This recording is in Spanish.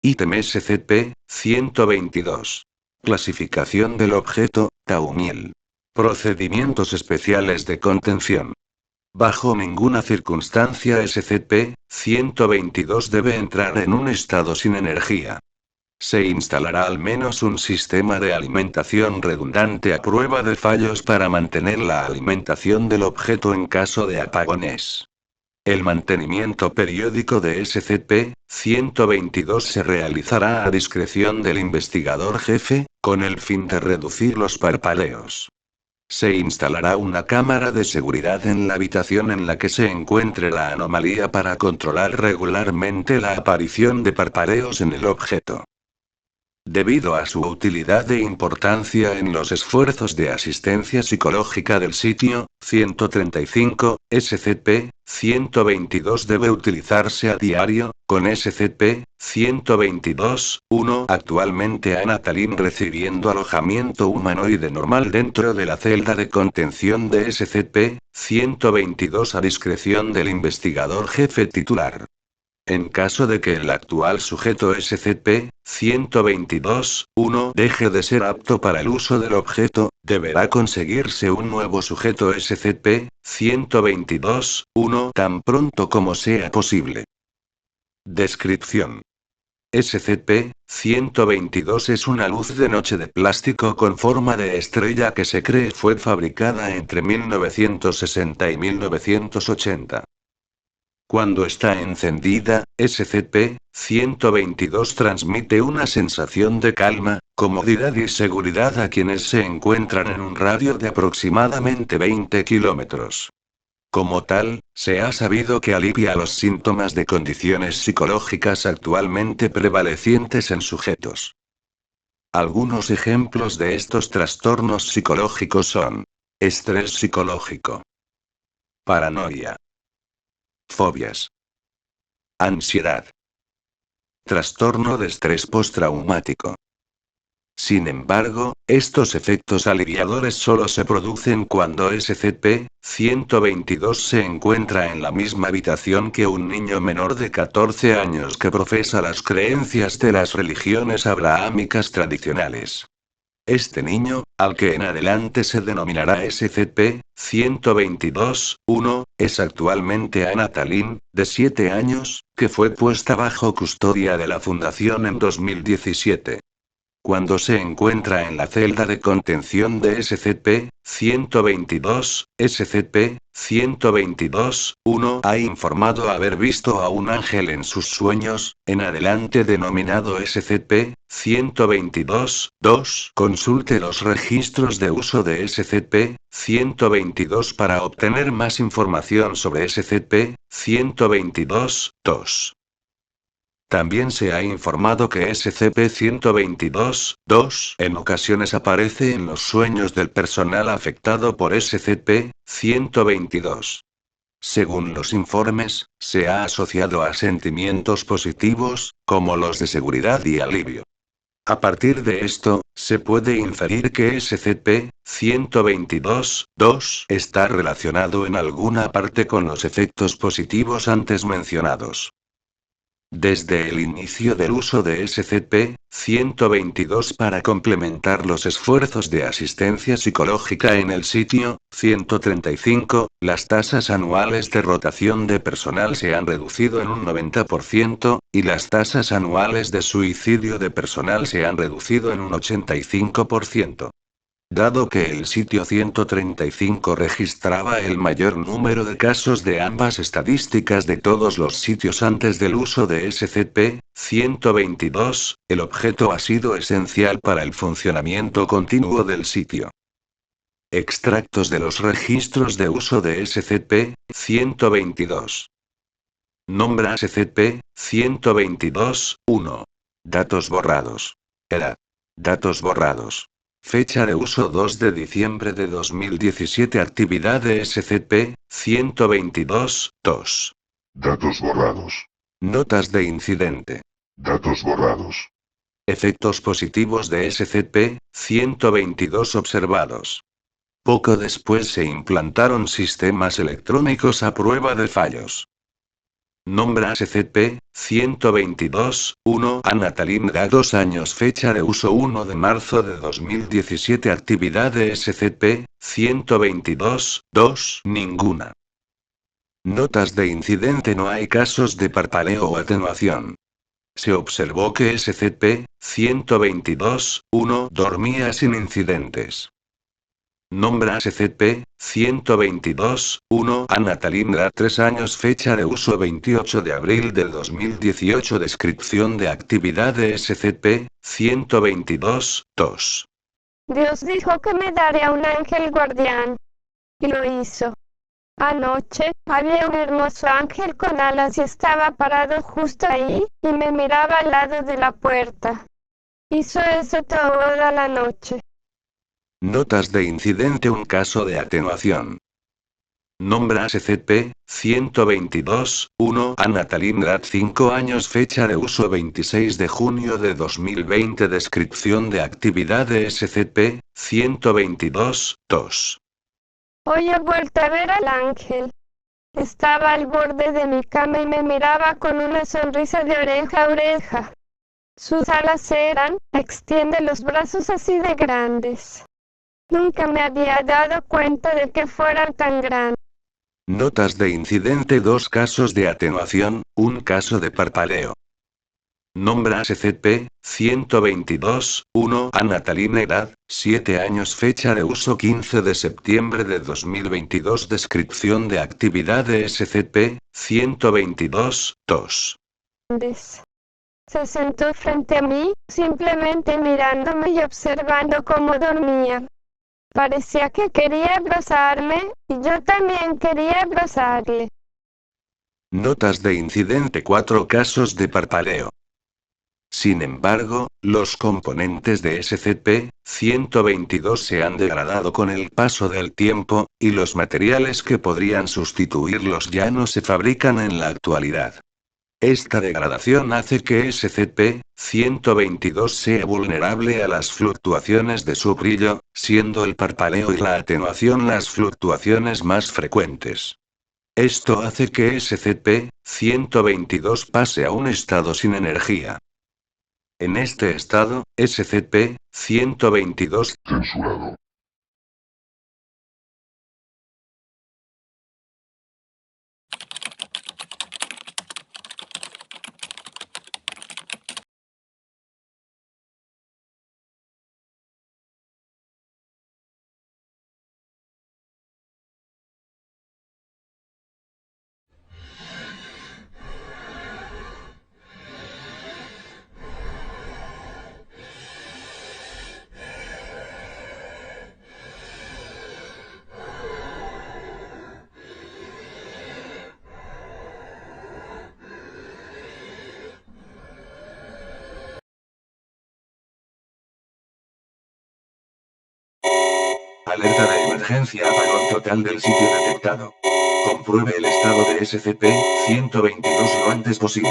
Ítem SCP-122. Clasificación del objeto, Taumiel. Procedimientos especiales de contención. Bajo ninguna circunstancia SCP-122 debe entrar en un estado sin energía. Se instalará al menos un sistema de alimentación redundante a prueba de fallos para mantener la alimentación del objeto en caso de apagones. El mantenimiento periódico de SCP-122 se realizará a discreción del investigador jefe, con el fin de reducir los parpadeos. Se instalará una cámara de seguridad en la habitación en la que se encuentre la anomalía para controlar regularmente la aparición de parpadeos en el objeto. Debido a su utilidad e importancia en los esfuerzos de asistencia psicológica del sitio, 135, SCP-122 debe utilizarse a diario, con SCP-122-1 actualmente Anna Tallinn recibiendo alojamiento humanoide normal dentro de la celda de contención de SCP-122 a discreción del investigador jefe titular. En caso de que el actual sujeto SCP-122-1 deje de ser apto para el uso del objeto, deberá conseguirse un nuevo sujeto SCP-122-1 tan pronto como sea posible. Descripción. SCP-122 es una luz de noche de plástico con forma de estrella que se cree fue fabricada entre 1960 y 1980. Cuando está encendida, SCP-122 transmite una sensación de calma, comodidad y seguridad a quienes se encuentran en un radio de aproximadamente 20 kilómetros. Como tal, se ha sabido que alivia los síntomas de condiciones psicológicas actualmente prevalecientes en sujetos. Algunos ejemplos de estos trastornos psicológicos son: estrés psicológico, paranoia, fobias, ansiedad, trastorno de estrés postraumático. Sin embargo, estos efectos aliviadores solo se producen cuando SCP-122 se encuentra en la misma habitación que un niño menor de 14 años que profesa las creencias de las religiones abrahámicas tradicionales. Este niño, al que en adelante se denominará SCP-122-1, es actualmente Anna Tallinn, de 7 años, que fue puesta bajo custodia de la Fundación en 2017. Cuando se encuentra en la celda de contención de SCP-122, SCP-122-1 ha informado haber visto a un ángel en sus sueños, en adelante denominado SCP-122-2. Consulte los registros de uso de SCP-122 para obtener más información sobre SCP-122-2. También se ha informado que SCP-122-2 en ocasiones aparece en los sueños del personal afectado por SCP-122. Según los informes, se ha asociado a sentimientos positivos, como los de seguridad y alivio. A partir de esto, se puede inferir que SCP-122-2 está relacionado en alguna parte con los efectos positivos antes mencionados. Desde el inicio del uso de SCP-122 para complementar los esfuerzos de asistencia psicológica en el sitio, 135, las tasas anuales de rotación de personal se han reducido en un 90%, y las tasas anuales de suicidio de personal se han reducido en un 85%. Dado que el sitio 135 registraba el mayor número de casos de ambas estadísticas de todos los sitios antes del uso de SCP-122, el objeto ha sido esencial para el funcionamiento continuo del sitio. Extractos de los registros de uso de SCP-122. Nombra SCP-122-1. Datos borrados. Edad. Datos borrados. Fecha de uso 2 de diciembre de 2017. Actividad de SCP-122-2. Datos borrados. Notas de incidente. Datos borrados. Efectos positivos de SCP-122 observados. Poco después se implantaron sistemas electrónicos a prueba de fallos. Nombra SCP-122-1 a Natalinda 2 años. Fecha de uso 1 de marzo de 2017. Actividad de SCP-122-2 ninguna. Notas de incidente. No hay casos de parpaleo o atenuación. Se observó que SCP-122-1 dormía sin incidentes. Nombra SCP-122-1 a Natalinda 3 años. Fecha de uso 28 de abril del 2018. Descripción de actividad de SCP-122-2. Dios dijo que me daría un ángel guardián. Y lo hizo. Anoche, había un hermoso ángel con alas y estaba parado justo ahí, y me miraba al lado de la puerta. Hizo eso toda la noche. Notas de incidente. Un caso de atenuación. Nombra SCP-122-1 a Natalinda 5 años. Fecha de uso 26 de junio de 2020. Descripción de actividad de SCP-122-2. Hoy he vuelto a ver al ángel. Estaba al borde de mi cama y me miraba con una sonrisa de oreja a oreja. Sus alas eran, extiende los brazos así de grandes. Nunca me había dado cuenta de que fueran tan grandes. Notas de incidente. 2 casos de atenuación, un caso de parpaleo. Nombra SCP-122-1 a Nataline edad, 7 años. Fecha de uso 15 de septiembre de 2022. Descripción de actividad de SCP-122-2. Se sentó frente a mí, simplemente mirándome y observando cómo dormía. Parecía que quería abrazarme, y yo también quería abrazarle. Notas de incidente. 4 casos de parpaleo. Sin embargo, los componentes de SCP-122 se han degradado con el paso del tiempo, y los materiales que podrían sustituirlos ya no se fabrican en la actualidad. Esta degradación hace que SCP-122 sea vulnerable a las fluctuaciones de su brillo, siendo el parpaleo y la atenuación las fluctuaciones más frecuentes. Esto hace que SCP-122 pase a un estado sin energía. En este estado, SCP-122 Censurado. Alerta de emergencia. Apagón total del sitio detectado. Compruebe el estado de SCP-122 lo antes posible.